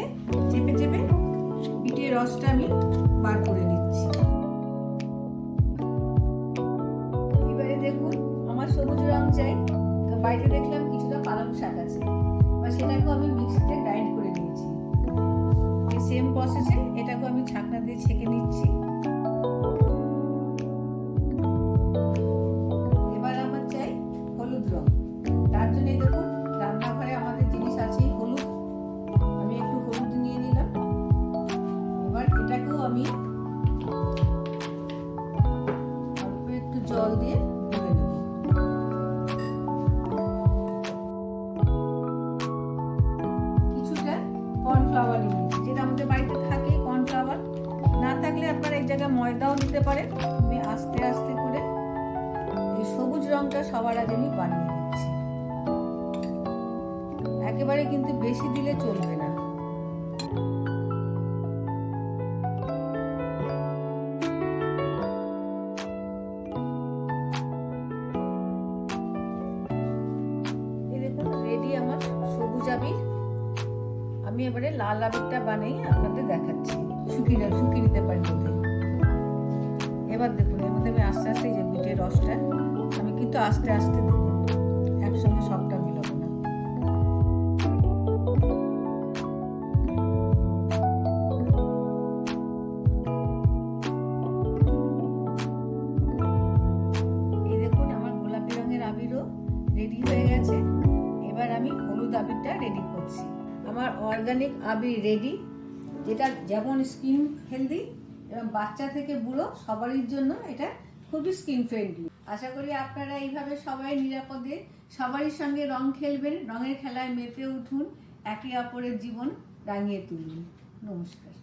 দিয়ে চেপে চেপে বিটের রসটা আমি বার করে নিচ্ছি। এবারে দেখুন আমার সবুজ রং চাই, তো বাড়িতে দেখলাম কিছুটা পালং শাক আছে, বা সেটাকেও আমি মিক্সিতে গ্রাইন্ড করে নিয়েছি। এই সেম প্রসেসে এটাকেও আমি ছাঁকনা দিয়ে ছেঁকে নিচ্ছি। এবার আমার চাই হলুদ রং, তার জন্য দেখুন রান্নাঘরে আমাদের জিনিস আছে হলুদ, আমি একটু হলুদ নিয়ে নিলাম। এবার এটাকেও আমি অল্প একটু জল দিয়ে গুলে নেব। কিছুটা কর্নফ্লাওয়ার নিয়েছি, যেটা আমাদের বাড়িতে থাকে কর্নফ্লাওয়ার, না থাকলে আপনারা এই জায়গায় ময়দাও দিতে পারেন। আমি আস্তে আস্তে করে এই সবুজ রংটা সবার আগে আমি বানিয়ে নিচ্ছি। একেবারে কিন্তু বেশি দিলে চলবে না। এই দেখুন রেডি আমার সবুজ আবির। আমি এবারে লাল আবিরটা বানিয়ে আপনাদের দেখাচ্ছি। শুকিয়ে নিতে পারি বোধহয়। এবার দেখুন এর মধ্যে আমি আস্তে আস্তে যে বিটের রসটা আমি কিন্তু আস্তে আস্তে দেবো, একসঙ্গে সবটা মিলাবো না। এই দেখুন আমার গোলাপি রঙের আবিরও রেডি হয়ে গেছে। এবার আমি হলুদ আবিরটা রেডি করছি। আমার অর্গানিক আবির রেডি, যেটা যেমন স্কিন হেলদি এবং বাচ্চা থেকে বুড়ো সবারই জন্য এটা খুবই স্কিন ফ্রেন্ডলি। আশা করি আপনারা এইভাবে সবাই নিরাপদে সবারই সঙ্গে রং খেলবেন, রঙের খেলায় মেতে উঠুন, একে অপরের জীবন রাঙিয়ে তুলুন। নমস্কার।